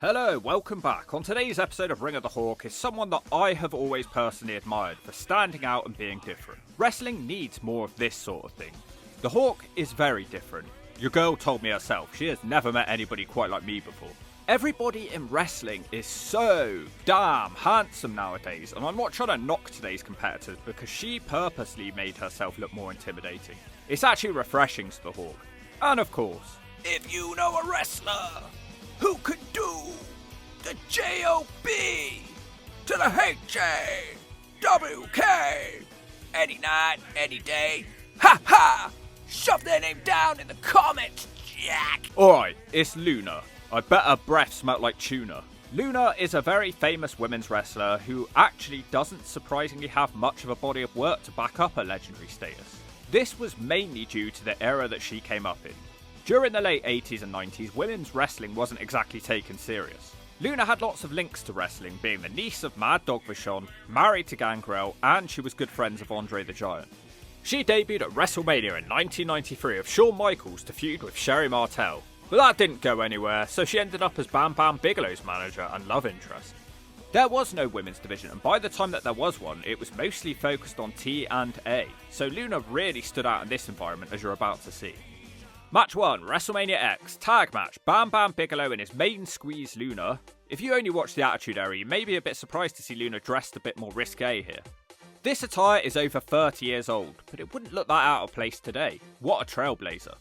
Hello, welcome back. On today's episode of Ring of the Hawk is someone that I have always personally admired for standing out and being different. Wrestling needs more of this sort of thing. The Hawk is very different. Your girl told me herself, she has never met anybody quite like me before. Everybody in wrestling is so damn handsome nowadays, and I'm not trying to knock today's competitors because she purposely made herself look more intimidating. It's actually refreshing to the Hawk. And of course, if you know a wrestler who could do the J-O-B to the H-A-W-K any night, any day. Ha ha! Shove their name down in the comments, Jack! Alright, it's Luna. I bet her breath smelled like tuna. Luna is a very famous women's wrestler who actually doesn't surprisingly have much of a body of work to back up her legendary status. This was mainly due to the era that she came up in. During the late 80s and 90s, women's wrestling wasn't exactly taken serious. Luna had lots of links to wrestling, being the niece of Mad Dog Vachon, married to Gangrel, and she was good friends of Andre the Giant. She debuted at Wrestlemania in 1993 of Shawn Michaels to feud with Sherry Martel, but that didn't go anywhere, so she ended up as Bam Bam Bigelow's manager and love interest. There was no women's division, and by the time that there was one, it was mostly focused on T and A, so Luna really stood out in this environment, as you're about to see. Match 1, Wrestlemania X, tag match, Bam Bam Bigelow and his main squeeze Luna. If you only watch the Attitude Era, you may be a bit surprised to see Luna dressed a bit more risque here. This attire is over 30 years old, but it wouldn't look that out of place today. What a trailblazer.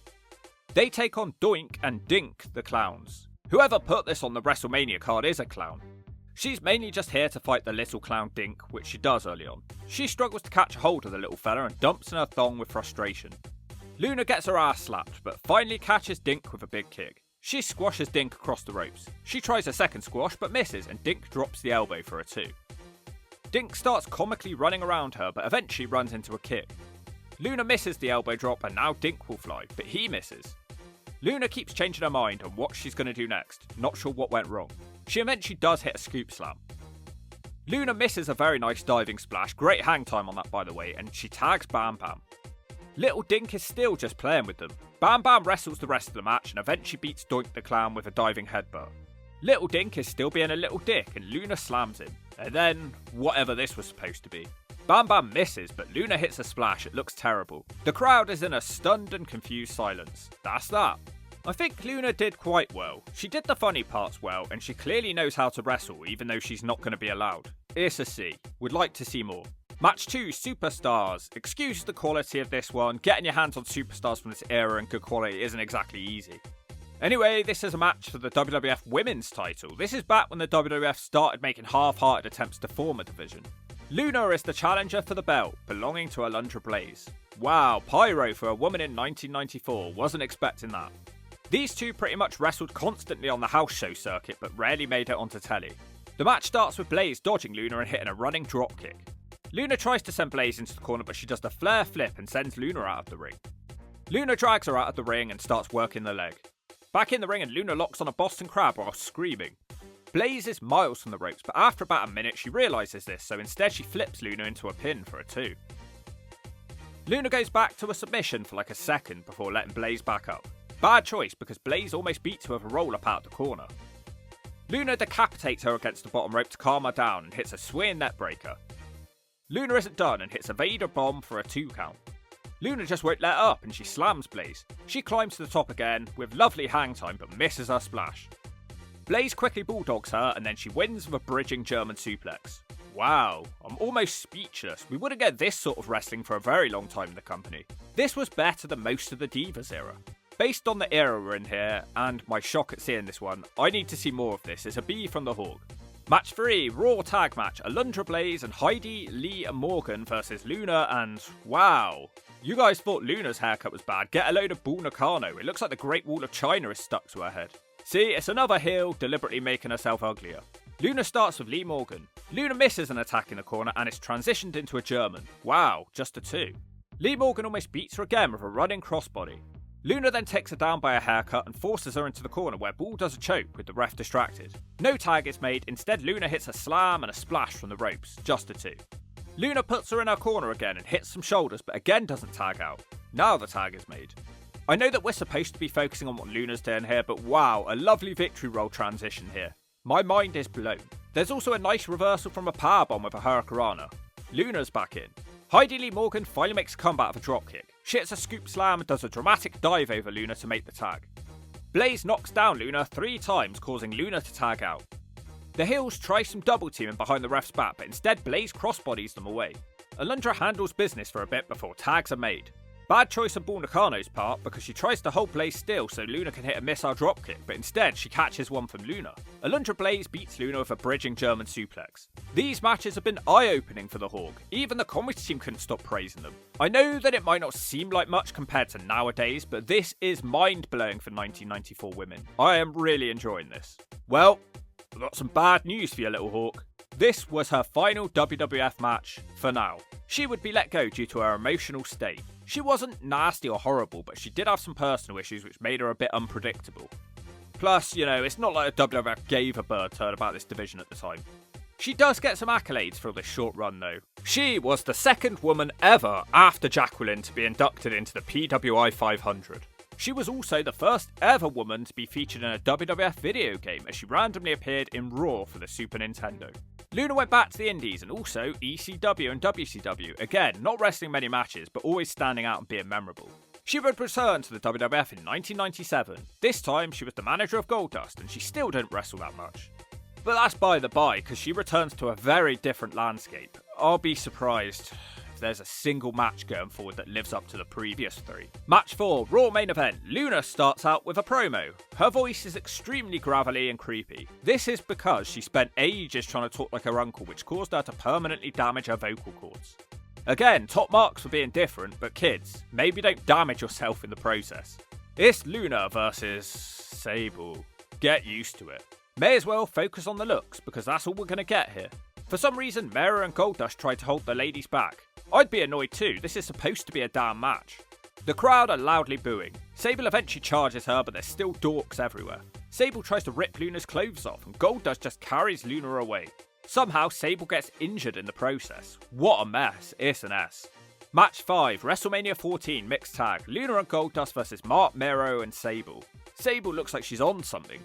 They take on Doink and Dink, the clowns. Whoever put this on the WrestleMania card is a clown. She's mainly just here to fight the little clown Dink, which she does early on. She struggles to catch a hold of the little fella and dumps in her thong with frustration. Luna gets her ass slapped, but finally catches Dink with a big kick. She squashes Dink across the ropes. She tries a second squash, but misses, and Dink drops the elbow for a 2. Dink starts comically running around her, but eventually runs into a kick. Luna misses the elbow drop, and now Dink will fly, but he misses. Luna keeps changing her mind on what she's going to do next, not sure what went wrong. She eventually does hit a scoop slam. Luna misses a very nice diving splash, great hang time on that by the way, and she tags Bam Bam. Little Dink is still just playing with them. Bam Bam wrestles the rest of the match and eventually beats Doink the Clown with a diving headbutt. Little Dink is still being a little dick and Luna slams him. And then, whatever this was supposed to be. Bam Bam misses, but Luna hits a splash. It looks terrible. The crowd is in a stunned and confused silence. That's that. I think Luna did quite well. She did the funny parts well, and she clearly knows how to wrestle, even though she's not going to be allowed. It's a C. Would like to see more. Match 2, Superstars. Excuse the quality of this one. Getting your hands on superstars from this era and good quality isn't exactly easy. Anyway, this is a match for the WWF Women's title. This is back when the WWF started making half-hearted attempts to form a division. Luna is the challenger for the belt, belonging to Alundra Blaze. Wow, pyro for a woman in 1994. Wasn't expecting that. These two pretty much wrestled constantly on the house show circuit, but rarely made it onto telly. The match starts with Blaze dodging Luna and hitting a running dropkick. Luna tries to send Blaze into the corner, but she does the flare flip and sends Luna out of the ring. Luna drags her out of the ring and starts working the leg. Back in the ring and Luna locks on a Boston Crab while screaming. Blaze is miles from the ropes, but after about a minute she realises this, so instead she flips Luna into a pin for a 2. Luna goes back to a submission for like a second before letting Blaze back up. Bad choice because Blaze almost beats her with a roll up out the corner. Luna decapitates her against the bottom rope to calm her down and hits a swinging neckbreaker. Luna isn't done and hits a Vader bomb for a 2 count. Luna just won't let up and she slams Blaze. She climbs to the top again with lovely hang time but misses her splash. Blaze quickly bulldogs her and then she wins with a bridging German suplex. Wow, I'm almost speechless. We wouldn't get this sort of wrestling for a very long time in the company. This was better than most of the Divas era. Based on the era we're in here and my shock at seeing this one, I need to see more of this. It's a B from the Hawk. Match 3, Raw Tag Match, Alundra Blaze and Heidi Lee Morgan versus Luna and... wow. You guys thought Luna's haircut was bad, get a load of Bull Nakano, it looks like the Great Wall of China is stuck to her head. See, it's another heel, deliberately making herself uglier. Luna starts with Lee Morgan. Luna misses an attack in the corner and it's transitioned into a German. Wow, just a 2. Lee Morgan almost beats her again with a running crossbody. Luna then takes her down by a haircut and forces her into the corner where Bull does a choke with the ref distracted. No tag is made, instead Luna hits a slam and a splash from the ropes, just a 2. Luna puts her in her corner again and hits some shoulders but again doesn't tag out. Now the tag is made. I know that we're supposed to be focusing on what Luna's doing here, but wow, a lovely victory roll transition here. My mind is blown. There's also a nice reversal from a powerbomb with a hurricanrana. Luna's back in. Heidi Lee Morgan finally makes a comeback of a dropkick. She hits a scoop slam and does a dramatic dive over Luna to make the tag. Blaze knocks down Luna 3 times, causing Luna to tag out. The heels try some double teaming behind the ref's back, but instead Blaze crossbodies them away. Alundra handles business for a bit before tags are made. Bad choice on Bull Nakano's part because she tries to hold Blaze still so Luna can hit a missile dropkick, but instead she catches one from Luna. Alundra Blaze beats Luna with a bridging German suplex. These matches have been eye-opening for the Hawk. Even the comedy team couldn't stop praising them. I know that it might not seem like much compared to nowadays, but this is mind-blowing for 1994 women. I am really enjoying this. Well, I've got some bad news for you, little Hawk. This was her final WWF match for now. She would be let go due to her emotional state. She wasn't nasty or horrible, but she did have some personal issues which made her a bit unpredictable. Plus, it's not like the WWF gave a bird turd about this division at the time. She does get some accolades for this short run though. She was the second woman ever after Jacqueline to be inducted into the PWI 500. She was also the first ever woman to be featured in a WWF video game as she randomly appeared in Raw for the Super Nintendo. Luna went back to the Indies and also ECW and WCW, again not wrestling many matches but always standing out and being memorable. She would return to the WWF in 1997. This time she was the manager of Goldust and she still didn't wrestle that much. But that's by the by because she returns to a very different landscape. I'll be surprised if there's a single match going forward that lives up to the previous 3. Match 4, Raw main event. Luna starts out with a promo. Her voice is extremely gravelly and creepy. This is because she spent ages trying to talk like her uncle, which caused her to permanently damage her vocal cords. Again, top marks for being different, but kids, maybe don't damage yourself in the process. It's Luna versus Sable. Get used to it. May as well focus on the looks, because that's all we're going to get here. For some reason, Mera and Goldust tried to hold the ladies back. I'd be annoyed too, this is supposed to be a damn match. The crowd are loudly booing. Sable eventually charges her, but there's still dorks everywhere. Sable tries to rip Luna's clothes off, and Goldust just carries Luna away. Somehow, Sable gets injured in the process. What a mess, it's an S. Match 5, WrestleMania 14 mixed tag, Luna and Goldust versus Mark, Mero and Sable. Sable looks like she's on something.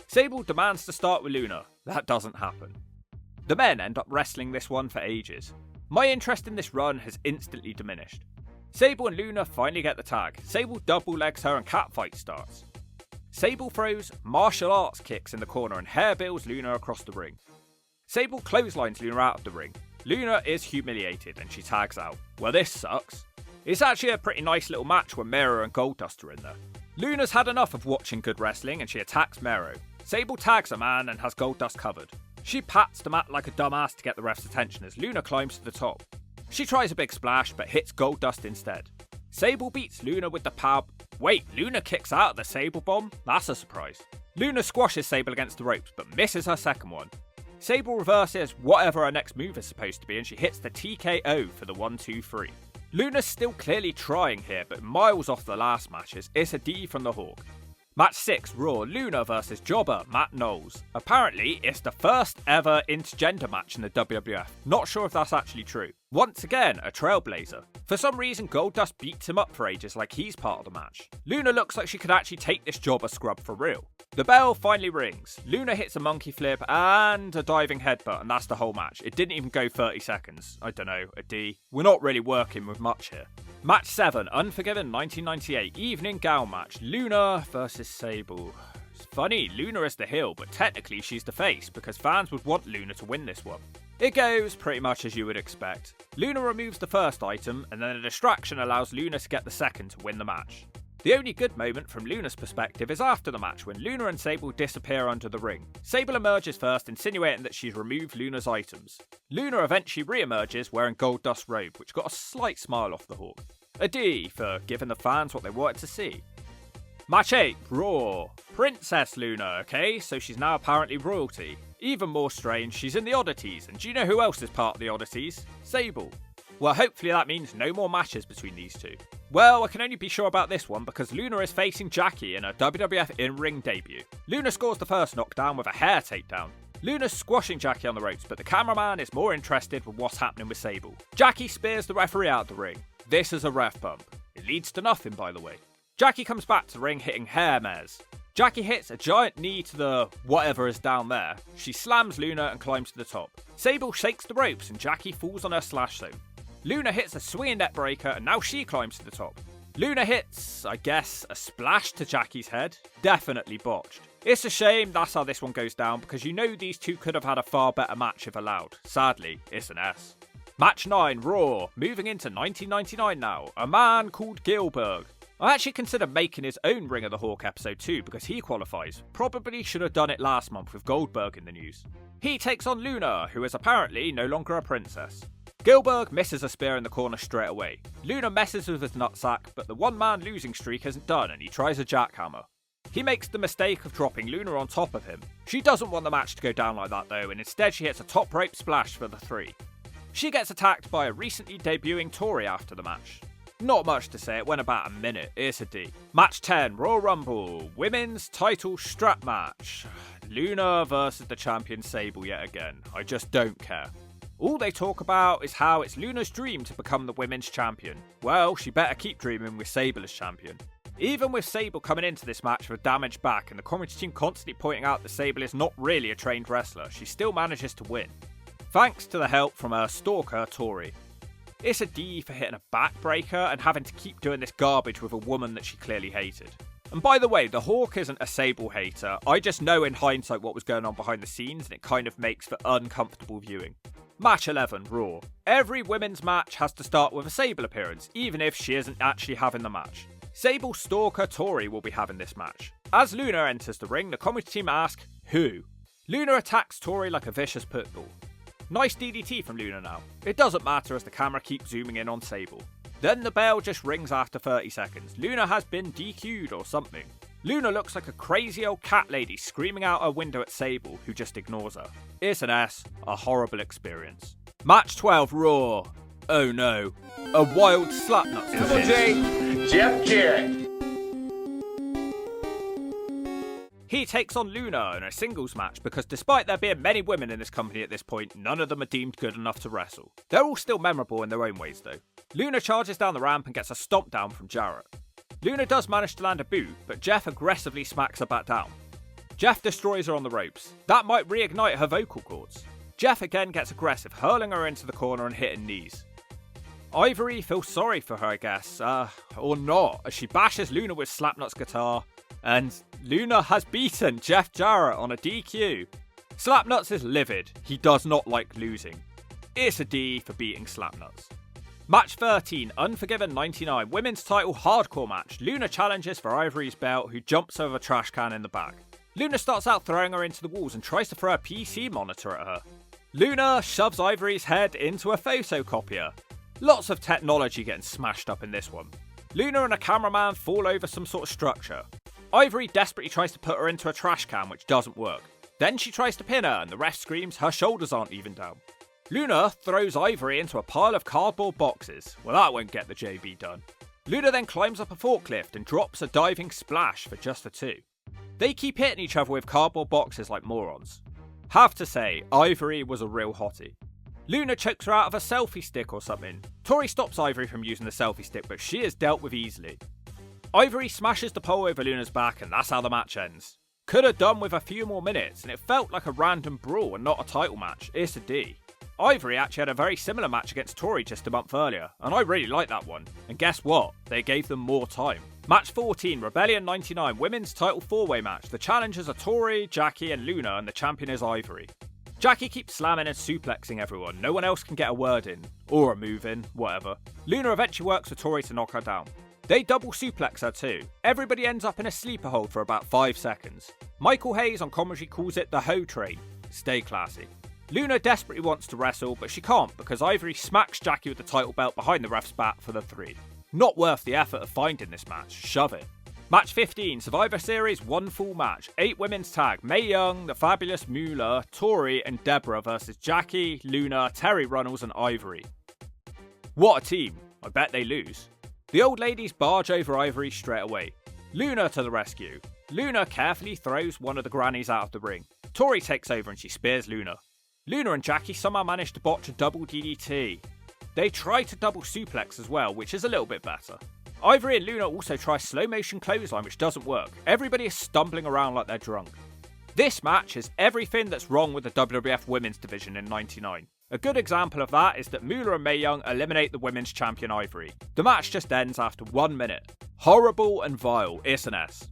Sable demands to start with Luna. That doesn't happen. The men end up wrestling this one for ages. My interest in this run has instantly diminished. Sable and Luna finally get the tag. Sable double legs her and catfight starts. Sable throws martial arts kicks in the corner and hairbills Luna across the ring. Sable clotheslines Luna out of the ring. Luna is humiliated and she tags out. Well, this sucks. It's actually a pretty nice little match when Mero and Goldust are in there. Luna's had enough of watching good wrestling and she attacks Mero. Sable tags a man and has Goldust covered. She pats the mat like a dumbass to get the ref's attention as Luna climbs to the top. She tries a big splash but hits Goldust instead. Sable beats Luna with the power... Wait, Luna kicks out of the Sable bomb? That's a surprise. Luna squashes Sable against the ropes but misses her second one. Sable reverses whatever her next move is supposed to be and she hits the TKO for the 1-2-3. Luna's still clearly trying here but miles off the last matches. It's a D from the Hawk. Match 6, Raw, Luna versus Jobber, Matt Knowles. Apparently, it's the first ever intergender match in the WWF. Not sure if that's actually true. Once again, a trailblazer. For some reason, Goldust beats him up for ages like he's part of the match. Luna looks like she could actually take this Jobber scrub for real. The bell finally rings. Luna hits a monkey flip and a diving headbutt, and that's the whole match. It didn't even go 30 seconds. I don't know, a D. We're not really working with much here. Match 7, Unforgiven 1998, evening gown match, Luna versus Sable. It's funny, Luna is the heel, but technically she's the face, because fans would want Luna to win this one. It goes pretty much as you would expect. Luna removes the first item, and then a distraction allows Luna to get the second to win the match. The only good moment from Luna's perspective is after the match when Luna and Sable disappear under the ring. Sable emerges first, insinuating that she's removed Luna's items. Luna eventually re-emerges wearing Goldust's robe, which got a slight smile off the Hawk. A D for giving the fans what they wanted to see. Match 8, Raw. Princess Luna, okay, so she's now apparently royalty. Even more strange, she's in the Oddities, and do you know who else is part of the Oddities? Sable. Well, hopefully that means no more matches between these two. Well, I can only be sure about this one because Luna is facing Jackie in her WWF in-ring debut. Luna scores the first knockdown with a hair takedown. Luna's squashing Jackie on the ropes, but the cameraman is more interested with what's happening with Sable. Jackie spears the referee out the ring. This is a ref bump. It leads to nothing, by the way. Jackie comes back to the ring hitting hair mares. Jackie hits a giant knee to the whatever is down there. She slams Luna and climbs to the top. Sable shakes the ropes and Jackie falls on her slash zone. Luna hits a swinging neck breaker and now she climbs to the top. Luna hits, I guess, a splash to Jackie's head. Definitely botched. It's a shame that's how this one goes down because you know these two could have had a far better match if allowed. Sadly, it's an S. Match 9, Raw. Moving into 1999 now. A man called Gilbert. I actually consider making his own Ring of the Hawk episode too because he qualifies. Probably should have done it last month with Goldberg in the news. He takes on Luna, who is apparently no longer a princess. Gilbert misses a spear in the corner straight away. Luna messes with his nutsack, but the one-man losing streak isn't done and he tries a jackhammer. He makes the mistake of dropping Luna on top of him. She doesn't want the match to go down like that though, and instead she hits a top rope splash for the 3. She gets attacked by a recently debuting Tori after the match. Not much to say, it went about a minute, it's a D. Match 10, Royal Rumble, Women's Title Strap Match. Luna versus the champion Sable yet again, I just don't care. All they talk about is how it's Luna's dream to become the women's champion. Well, she better keep dreaming with Sable as champion. Even with Sable coming into this match with a damaged back and the commentary team constantly pointing out that Sable is not really a trained wrestler, she still manages to win. Thanks to the help from her stalker, Tori. It's a D for hitting a backbreaker and having to keep doing this garbage with a woman that she clearly hated. And by the way, the Hawk isn't a Sable hater, I just know in hindsight what was going on behind the scenes and it kind of makes for uncomfortable viewing. Match 11, Raw. Every women's match has to start with a Sable appearance, even if she isn't actually having the match. Sable stalker Tori will be having this match. As Luna enters the ring, the commentary team ask, who? Luna attacks Tori like a vicious pit bull. Nice DDT from Luna now. It doesn't matter as the camera keeps zooming in on Sable. Then the bell just rings after 30 seconds. Luna has been DQ'd or something. Luna looks like a crazy old cat lady screaming out her window at Sable, who just ignores her. It's an S, a horrible experience. Match 12, Raw. Oh no, a wild slapnut. Triple J, Jeff Jarrett. He takes on Luna in a singles match because despite there being many women in this company at this point, none of them are deemed good enough to wrestle. They're all still memorable in their own ways though. Luna charges down the ramp and gets a stomp down from Jarrett. Luna does manage to land a boot, but Jeff aggressively smacks her back down. Jeff destroys her on the ropes. That might reignite her vocal cords. Jeff again gets aggressive, hurling her into the corner and hitting knees. Ivory feels sorry for her, I guess, or not, as she bashes Luna with Slapnut's guitar, and Luna has beaten Jeff Jarrett on a DQ. Slapnuts is livid, he does not like losing. It's a D for beating Slapnuts. Match 13, Unforgiven 99, women's title hardcore match. Luna challenges for Ivory's belt, who jumps over a trash can in the back. Luna starts out throwing her into the walls and tries to throw a PC monitor at her. Luna shoves Ivory's head into a photocopier. Lots of technology getting smashed up in this one. Luna and a cameraman fall over some sort of structure. Ivory desperately tries to put her into a trash can, which doesn't work. Then she tries to pin her, and the ref screams her shoulders aren't even down. Luna throws Ivory into a pile of cardboard boxes. Well, that won't get the JB done. Luna then climbs up a forklift and drops a diving splash for just the 2. They keep hitting each other with cardboard boxes like morons. Have to say, Ivory was a real hottie. Luna chokes her out of a selfie stick or something. Tori stops Ivory from using the selfie stick, but she is dealt with easily. Ivory smashes the pole over Luna's back, and that's how the match ends. Could have done with a few more minutes, and it felt like a random brawl and not a title match. It's a D. Ivory actually had a very similar match against Tori just a month earlier, and I really liked that one. And guess what? They gave them more time. Match 14, Rebellion 99, women's title 4-way match. The challengers are Tori, Jackie and Luna, and the champion is Ivory. Jackie keeps slamming and suplexing everyone. No one else can get a word in, or a move in, whatever. Luna eventually works with Tori to knock her down. They double suplex her too. Everybody ends up in a sleeper hold for about 5 seconds. Michael Hayes on commentary calls it the hoe train. Stay classy. Luna desperately wants to wrestle, but she can't because Ivory smacks Jackie with the title belt behind the ref's back for the 3. Not worth the effort of finding this match, shove it. Match 15, Survivor Series 1 full match. 8 women's tag, Mae Young, the Fabulous Moolah, Tori and Deborah versus Jackie, Luna, Terry Runnels and Ivory. What a team, I bet they lose. The old ladies barge over Ivory straight away. Luna to the rescue. Luna carefully throws one of the grannies out of the ring. Tori takes over and she spears Luna. Luna and Jackie somehow manage to botch a double DDT. They try to double suplex as well, which is a little bit better. Ivory and Luna also try slow motion clothesline, which doesn't work. Everybody is stumbling around like they're drunk. This match is everything that's wrong with the WWF Women's division in '99. A good example of that is that Moolah and Mae Young eliminate the women's champion Ivory. The match just ends after 1 minute. Horrible and vile, it's an S.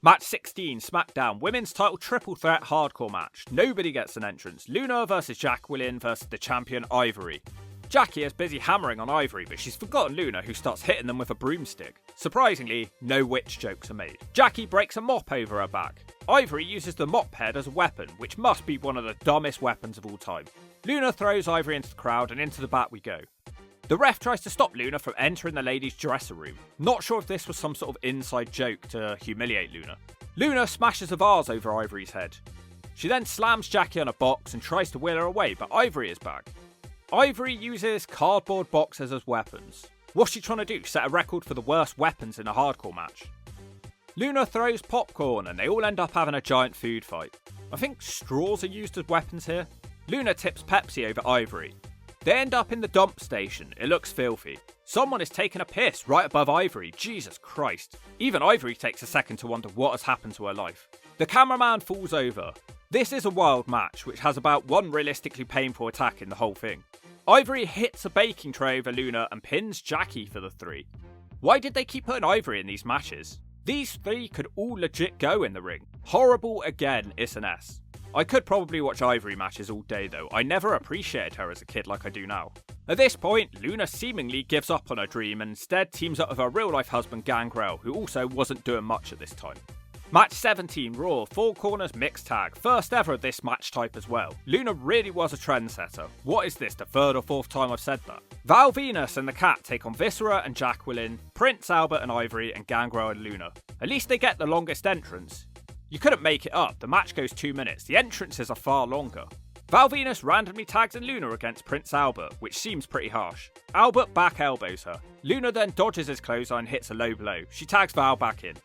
Match 16, SmackDown, women's title triple threat hardcore match. Nobody gets an entrance. Luna versus Jacqueline versus the champion Ivory. Jackie is busy hammering on Ivory, but she's forgotten Luna, who starts hitting them with a broomstick. Surprisingly, no witch jokes are made. Jackie breaks a mop over her back. Ivory uses the mop head as a weapon, which must be one of the dumbest weapons of all time. Luna throws Ivory into the crowd, and into the back we go. The ref tries to stop Luna from entering the ladies' dressing room. Not sure if this was some sort of inside joke to humiliate Luna. Luna smashes a vase over Ivory's head. She then slams Jackie on a box and tries to wheel her away, but Ivory is back. Ivory uses cardboard boxes as weapons. What's she trying to do? Set a record for the worst weapons in a hardcore match? Luna throws popcorn and they all end up having a giant food fight. I think straws are used as weapons here. Luna tips Pepsi over Ivory. They end up in the dump station. It looks filthy. Someone is taking a piss right above Ivory. Jesus Christ. Even Ivory takes a second to wonder what has happened to her life. The cameraman falls over. This is a wild match, which has about one realistically painful attack in the whole thing. Ivory hits a baking tray over Luna and pins Jackie for the 3. Why did they keep putting Ivory in these matches? These 3 could all legit go in the ring. Horrible again, it's an S. I could probably watch Ivory matches all day though. I never appreciated her as a kid like I do now. At this point, Luna seemingly gives up on her dream and instead teams up with her real life husband Gangrel, who also wasn't doing much at this time. Match 17, Raw, 4 corners mixed tag. First ever of this match type as well. Luna really was a trendsetter. What is this, the 3rd or 4th time I've said that? Val Venus and the Cat take on Viscera and Jacqueline, Prince Albert and Ivory, and Gangrel and Luna. At least they get the longest entrance. You couldn't make it up, the match goes 2 minutes, the entrances are far longer. Val Venus randomly tags in Luna against Prince Albert, which seems pretty harsh. Albert back elbows her. Luna then dodges his clothesline and hits a low blow. She tags Val back in.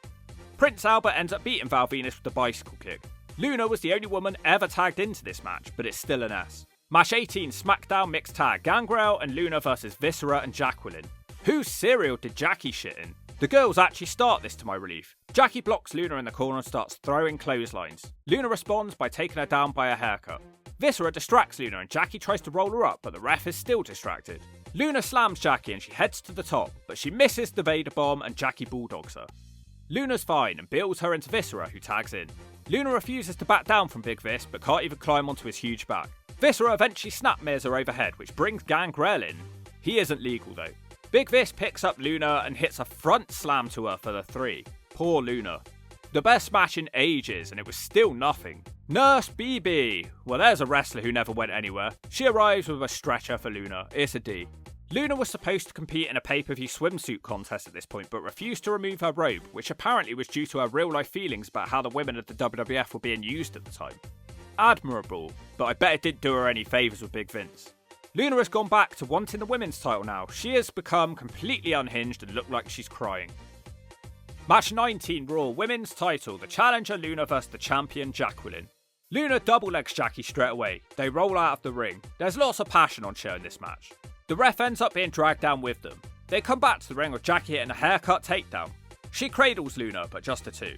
Prince Albert ends up beating Val Venus with the bicycle kick. Luna was the only woman ever tagged into this match, but it's still an S. Match 18, SmackDown mixed tag, Gangrel and Luna versus Viscera and Jacqueline. Whose cereal did Jackie shit in? The girls actually start this to my relief. Jackie blocks Luna in the corner and starts throwing clotheslines. Luna responds by taking her down by a haircut. Viscera distracts Luna and Jackie tries to roll her up, but the ref is still distracted. Luna slams Jackie and she heads to the top, but she misses the Vader bomb and Jackie bulldogs her. Luna's fine and builds her into Viscera, who tags in. Luna refuses to back down from Big Vis, but can't even climb onto his huge back. Viscera eventually snapmares her overhead, which brings Gangrel in. He isn't legal though. Big Vis picks up Luna and hits a front slam to her for the 3. Poor Luna. The best match in ages, and it was still nothing. Nurse BB. Well, there's a wrestler who never went anywhere. She arrives with a stretcher for Luna. It's a D. Luna was supposed to compete in a pay-per-view swimsuit contest at this point, but refused to remove her robe, which apparently was due to her real-life feelings about how the women of the WWF were being used at the time. Admirable, but I bet it didn't do her any favours with Big Vince. Luna has gone back to wanting the women's title now. She has become completely unhinged and looked like she's crying. Match 19, Raw, women's title, the challenger Luna versus the champion Jacqueline. Luna double-legs Jackie straight away. They roll out of the ring. There's lots of passion on show in this match. The ref ends up being dragged down with them. They come back to the ring with Jackie hitting a haircut takedown. She cradles Luna, but just a 2.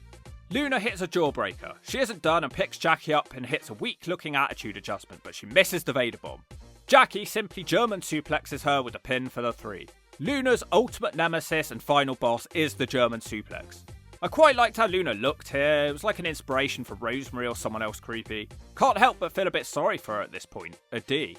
Luna hits a jawbreaker. She isn't done and picks Jackie up and hits a weak-looking attitude adjustment, but she misses the Vader bomb. Jackie simply German suplexes her with a pin for the 3. Luna's ultimate nemesis and final boss is the German suplex. I quite liked how Luna looked here. It was like an inspiration for Rosemary or someone else creepy. Can't help but feel a bit sorry for her at this point. A D.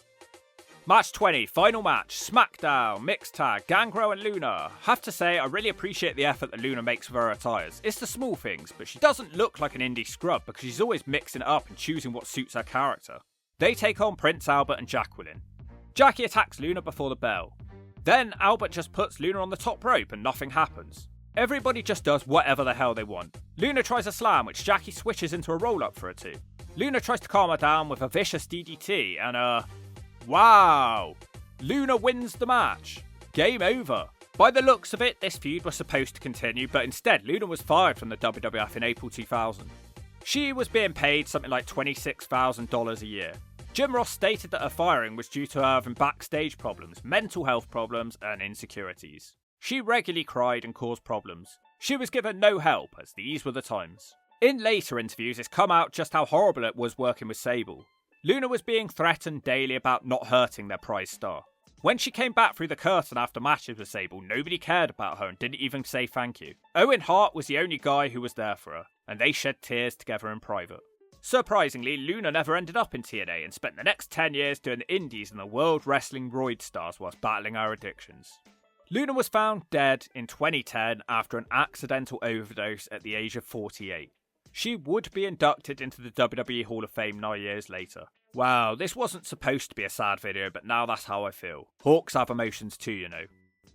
Match 20, final match, SmackDown, mixed tag, Gangrel and Luna. Have to say, I really appreciate the effort that Luna makes with her attires. It's the small things, but she doesn't look like an indie scrub because she's always mixing it up and choosing what suits her character. They take on Prince Albert and Jacqueline. Jackie attacks Luna before the bell. Then Albert just puts Luna on the top rope and nothing happens. Everybody just does whatever the hell they want. Luna tries a slam, which Jackie switches into a roll-up for a 2. Luna tries to calm her down with a vicious DDT and wow! Luna wins the match. Game over. By the looks of it, this feud was supposed to continue, but instead Luna was fired from the WWF in April 2000. She was being paid something like $26,000 a year. Jim Ross stated that her firing was due to her having backstage problems, mental health problems, and insecurities. She regularly cried and caused problems. She was given no help, as these were the times. In later interviews, it's come out just how horrible it was working with Sable. Luna was being threatened daily about not hurting their prize star. When she came back through the curtain after matches with Sable, nobody cared about her and didn't even say thank you. Owen Hart was the only guy who was there for her, and they shed tears together in private. Surprisingly, Luna never ended up in TNA and spent the next 10 years doing the indies and the World Wrestling roid stars whilst battling her addictions. Luna was found dead in 2010 after an accidental overdose at the age of 48. She would be inducted into the WWE Hall of Fame 9 years later. Wow, this wasn't supposed to be a sad video, but now that's how I feel. Hawks have emotions too, you know.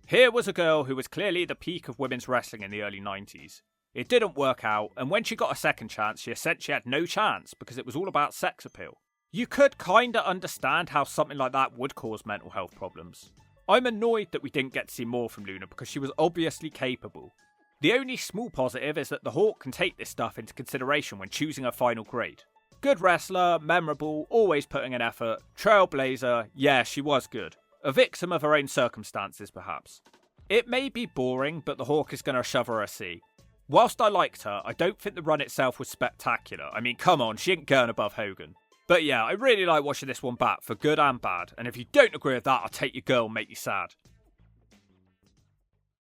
Here was a girl who was clearly the peak of women's wrestling in the early 90s. It didn't work out, and when she got a second chance, she essentially had no chance because it was all about sex appeal. You could kinda understand how something like that would cause mental health problems. I'm annoyed that we didn't get to see more from Luna because she was obviously capable. The only small positive is that the Hawk can take this stuff into consideration when choosing her final grade. Good wrestler, memorable, always putting in effort, trailblazer, yeah, she was good. A victim of her own circumstances, perhaps. It may be boring, but the Hawk is going to shove her a C. Whilst I liked her, I don't think the run itself was spectacular. I mean, come on, she ain't going above Hogan. But yeah, I really like watching this one back, for good and bad, and if you don't agree with that, I'll take your girl and make you sad.